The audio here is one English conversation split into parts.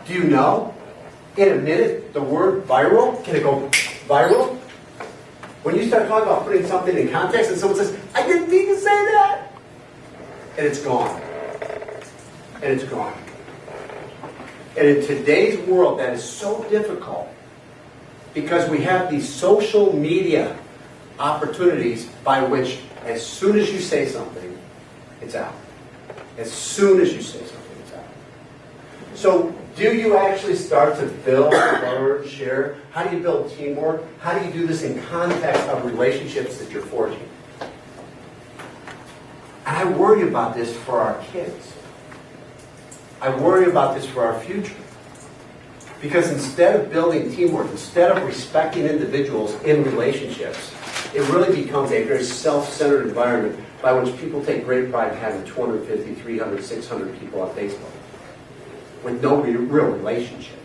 Do you know? In a minute, the word viral, can it go viral? When you start talking about putting something in context and someone says, I didn't mean to say that, and it's gone. And it's gone. And in today's world, that is so difficult because we have these social media opportunities by which as soon as you say something, it's out. As soon as you say something, it's out. So do you actually start to build, learn, share? How do you build teamwork? How do you do this in context of relationships that you're forging? And I worry about this for our kids. I worry about this for our future. Because instead of building teamwork, instead of respecting individuals in relationships, it really becomes a very self-centered environment by which people take great pride in having 250, 300, 600 people on Facebook with no real relationship.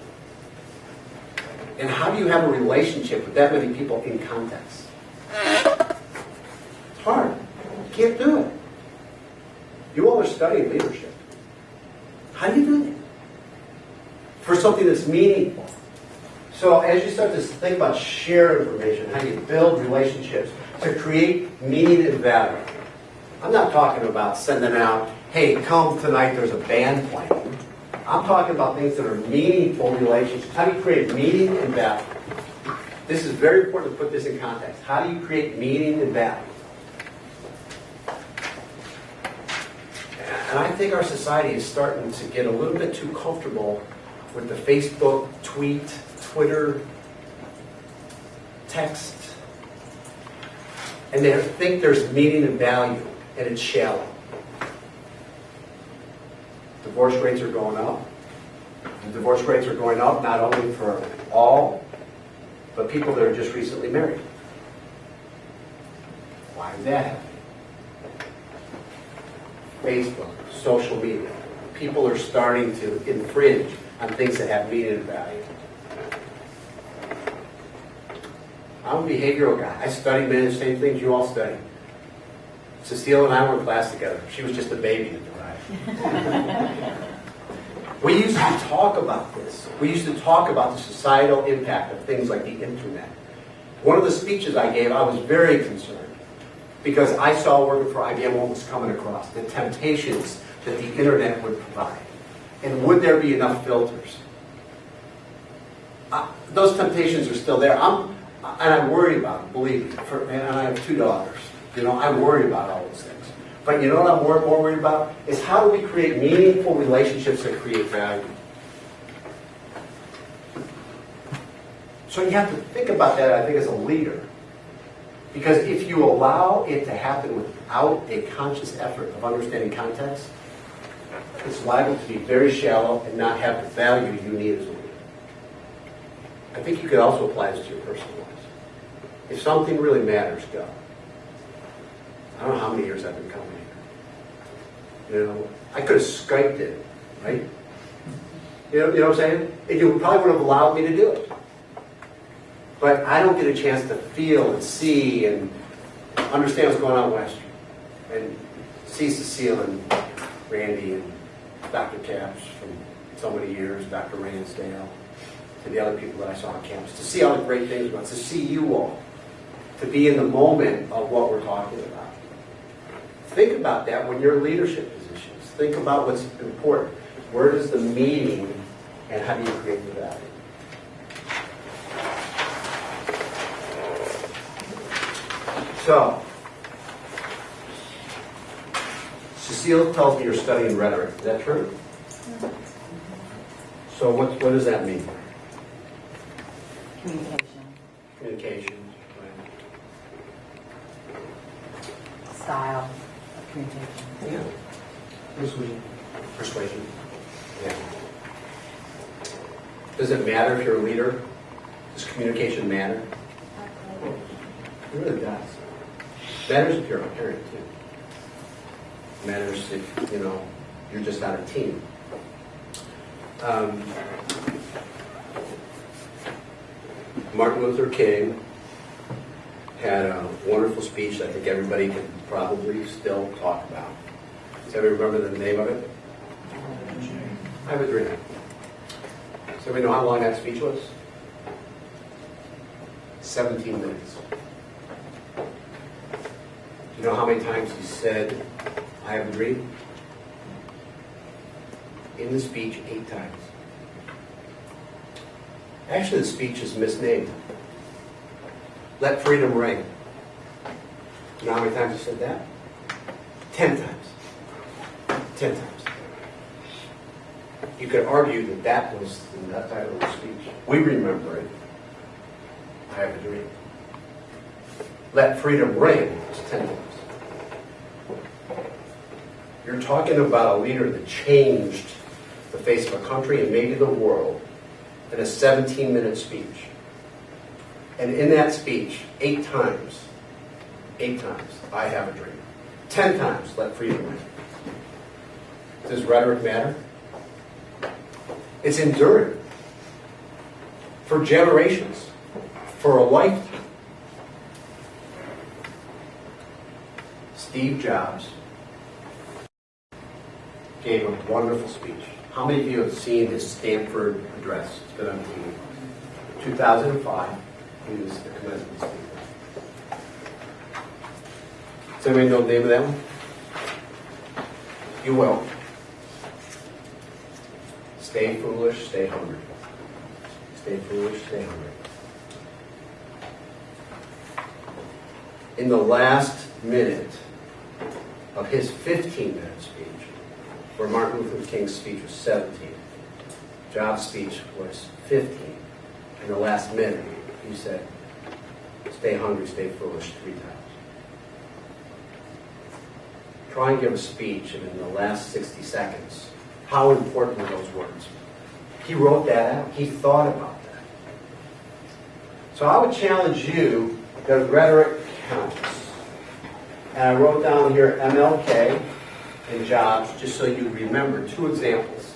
And how do you have a relationship with that many people in context? It's hard. You can't do it. You all are studying leadership. How do you do that? For something that's meaningful. So as you start to think about share information, how you build relationships to create meaning and value. I'm not talking about sending out, hey, come tonight, there's a band playing. I'm talking about things that are meaningful relationships. How do you create meaning and value? This is very important to put this in context. How do you create meaning and value? And I think our society is starting to get a little bit too comfortable with the Facebook, tweet, Twitter, text. And they think there's meaning and value, and it's shallow. Divorce rates are going up. And divorce rates are going up not only for all, but people that are just recently married. Why is that happening? Facebook, social media. People are starting to infringe on things that have meaning and value. I'm a behavioral guy. I study many of the same things you all study. Cecile and I were in class together. She was just a baby at the time. We used to talk about this. We used to talk about the societal impact of things like the internet. One of the speeches I gave, I was very concerned because I saw working for IBM what was coming across, the temptations that the internet would provide. And would there be enough filters? Those temptations are still there. And I worry about it, believe me. And I have 2 daughters. I worry about all those things. But you know what I'm more worried about? Is how do we create meaningful relationships that create value? So you have to think about that, I think, as a leader. Because if you allow it to happen without a conscious effort of understanding context, it's liable to be very shallow and not have the value you need as a leader. I think you could also apply this to your personal lives. If something really matters, go. I don't know how many years I've been coming here. I could have Skyped it, right? You know what I'm saying? And you probably would have allowed me to do it. But I don't get a chance to feel and see and understand what's going on in Western. And see Cecile and Randy and Dr. Capps from so many years, Dr. Ransdale, to the other people that I saw on campus, to see all the great things about, to see you all, to be in the moment of what we're talking about. Think about that when you're in leadership positions. Think about what's important. Where does the meaning and how do you create the value? So, Cecile tells me you're studying rhetoric. Is that true? So what does that mean? Communication. Right. Style of communication. Yeah. Persuasion. Yeah. Does it matter if you're a leader? Does communication matter? It really does. Matters if you're a parent too. Matters if you're just on a team. Martin Luther King had a wonderful speech that I think everybody can probably still talk about. Does everybody remember the name of it? I have a dream. Does anybody know how long that speech was? 17 minutes. Do you know how many times he said, I have a dream? In the speech, 8 times. Actually, the speech is misnamed. Let freedom ring. You know how many times he said that? 10 times. 10 times. You could argue that that was the title of the speech. We remember it. I have a dream. Let freedom ring was 10 times. You're talking about a leader that changed the face of a country and maybe the world in a 17-minute speech. And in that speech, 8 times, I have a dream. 10 times, let freedom ring. Does rhetoric matter? It's enduring for generations, for a lifetime. Steve Jobs gave a wonderful speech. How many of you have seen his Stanford address? It's been on TV. 2005, he was the commencement speaker. Does anybody know the name of that one? You will. Stay foolish, stay hungry. Stay foolish, stay hungry. In the last minute of his 15-minute speech, where Martin Luther King's speech was 17, Jobs' speech was 15. In the last minute, he said, stay hungry, stay foolish 3 times. Try and give a speech, and in the last 60 seconds, how important are those words? He wrote that out. He thought about that. So I would challenge you that rhetoric counts. And I wrote down here MLK and Jobs, just so you remember 2 examples.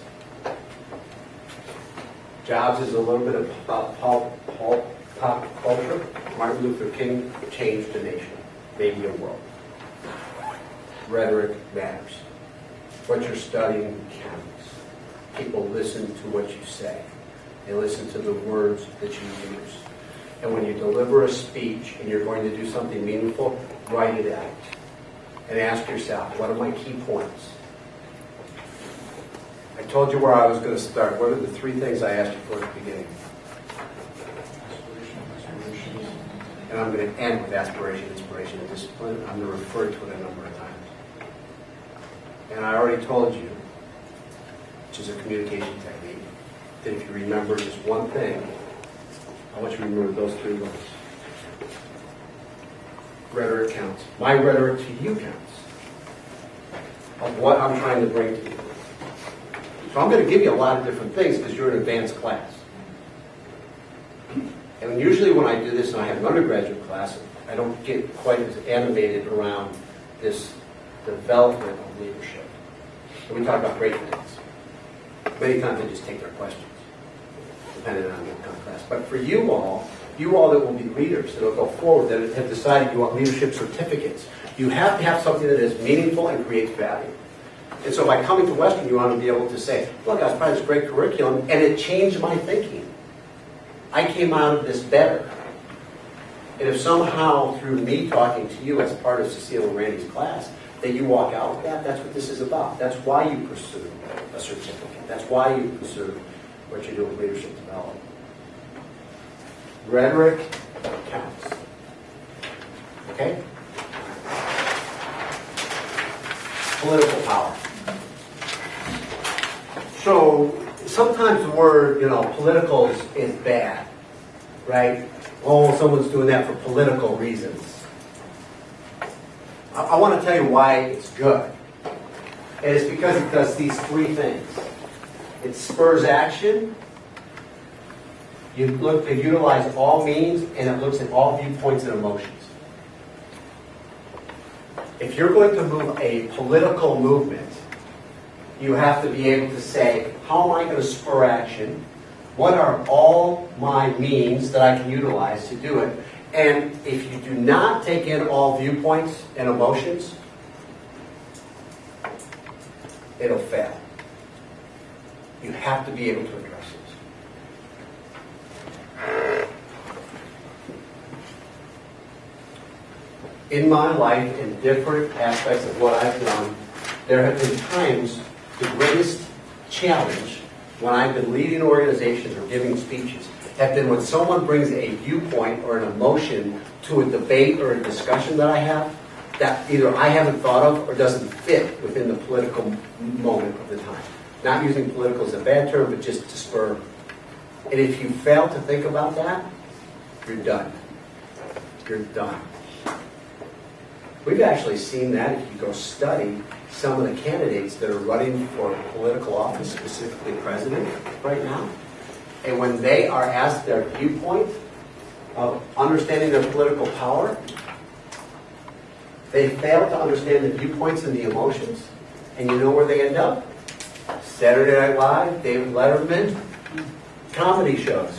Jobs is a little bit about pop culture. Martin Luther King changed a nation, maybe a world. Rhetoric matters. What you're studying counts. People listen to what you say. They listen to the words that you use. And when you deliver a speech and you're going to do something meaningful, write it out. And ask yourself, what are my key points? I told you where I was going to start. What are the 3 things I asked you for at the beginning? And I'm going to end with aspiration, inspiration, and discipline. I'm going to refer to it a number of times. And I already told you, which is a communication technique, that if you remember just one thing, I want you to remember those 3 words. Rhetoric counts. My rhetoric to you counts. Of what I'm trying to bring to you. So I'm going to give you a lot of different things because you're an advanced class. And usually when I do this and I have an undergraduate class, I don't get quite as animated around this development of leadership. So we talk about great things. Many times they just take their questions, depending on what kind of class. But for you all that will be leaders, that will go forward, that have decided you want leadership certificates, you have to have something that is meaningful and creates value. And so by coming to Western, you want to be able to say, look, I was part of this great curriculum, and it changed my thinking. I came out of this better. And if somehow, through me talking to you as part of Cecile and Randy's class, that you walk out with that, that's what this is about. That's why you pursue a certificate. That's why you pursue what you do with leadership development. Rhetoric counts. Okay? Political power. So sometimes the word, political is bad, right? Oh, someone's doing that for political reasons. I want to tell you why it's good. And it's because it does these 3 things. It spurs action. You look to utilize all means, and it looks at all viewpoints and emotions. If you're going to move a political movement, you have to be able to say, how am I going to spur action? What are all my means that I can utilize to do it? And if you do not take in all viewpoints and emotions, it'll fail. You have to be able to address it. In my life, in different aspects of what I've done, there have been times the greatest challenge when I've been leading organizations or giving speeches have been when someone brings a viewpoint or an emotion to a debate or a discussion that I have that either I haven't thought of or doesn't fit within the political moment of the time. Not using political as a bad term, but just to spur. And if you fail to think about that, you're done. You're done. We've actually seen that if you go study some of the candidates that are running for political office, specifically president right now. And when they are asked their viewpoint of understanding their political power, they fail to understand the viewpoints and the emotions. And you know where they end up? Saturday Night Live, David Letterman, comedy shows.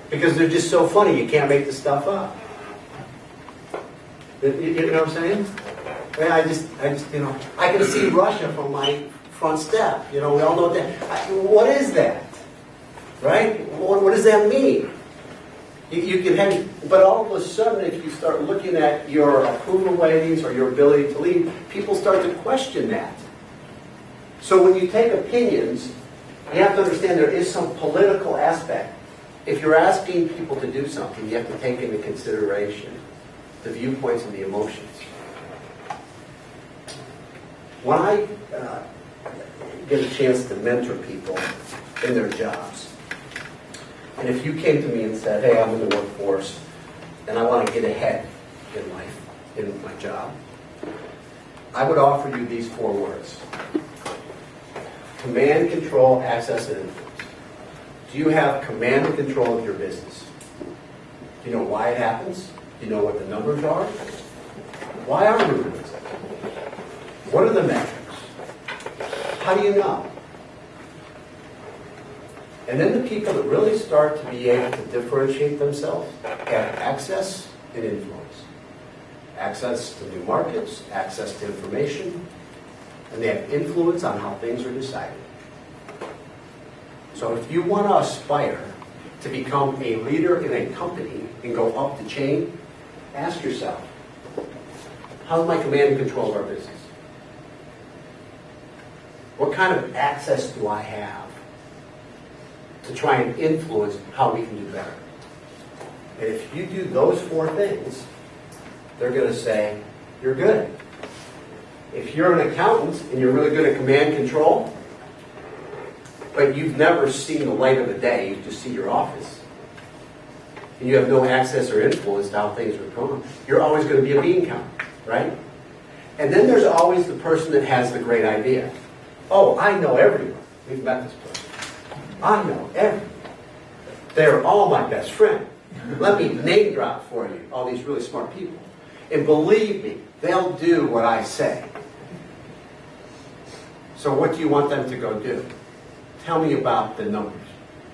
Because they're just so funny, you can't make the stuff up. You know what I'm saying? I just, I can see Russia from my front step. We all know that. What is that? Right? What does that mean? You can have, but all of a sudden, if you start looking at your approval ratings or your ability to lead, people start to question that. So when you take opinions, you have to understand there is some political aspect. If you're asking people to do something, you have to take into consideration the viewpoints and the emotions. When I get a chance to mentor people in their jobs, and if you came to me and said, hey, I'm in the workforce, and I want to get ahead in life, in my job, I would offer you these 4 words. Command, control, access, and influence. Do you have command and control of your business? Do you know why it happens? Do you know what the numbers are? Why are you doing this? What are the metrics? How do you know? And then the people that really start to be able to differentiate themselves have access and influence. Access to new markets, access to information, and they have influence on how things are decided. So if you want to aspire to become a leader in a company and go up the chain, ask yourself, how's my command and control of our business? What kind of access do I have to try and influence how we can do better? And if you do those 4 things, they're going to say, you're good. If you're an accountant and you're really good at command control, but you've never seen the light of the day, you just see your office, and you have no access or influence to how things are going, you're always going to be a bean counter, right? And then there's always the person that has the great idea. Oh, I know everyone. We've met this person. I know everyone. They're all my best friend. Let me name drop for you all these really smart people. And believe me, they'll do what I say. So what do you want them to go do? Tell me about the numbers.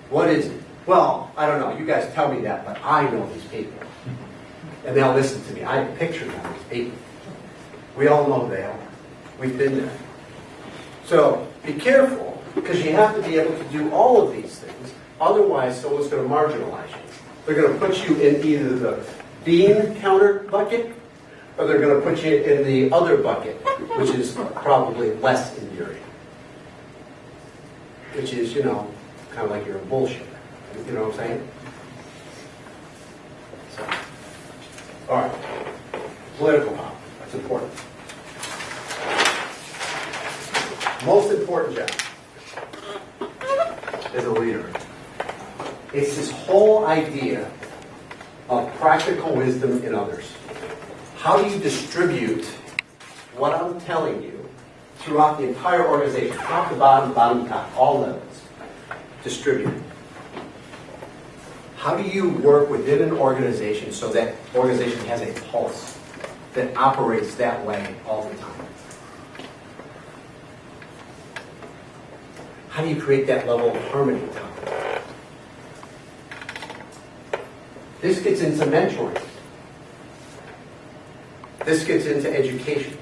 What is it? Well, I don't know. You guys tell me that, but I know these people. And they'll listen to me. I have pictures of these people. We all know they are. We've been there. So be careful, because you have to be able to do all of these things. Otherwise, someone's going to marginalize you. They're going to put you in either the bean counter bucket, or they're going to put you in the other bucket, which is probably less endearing. Which is, kind of like you're a bullshitter. You know what I'm saying? So, all right. Political power. That's important. Most important job as a leader. It's this whole idea of practical wisdom in others. How do you distribute what I'm telling you throughout the entire organization, top to bottom, bottom to top, all levels, distributed? How do you work within an organization so that organization has a pulse that operates that way all the time? How do you create that level of harmony, Tom? This gets into mentoring. This gets into education.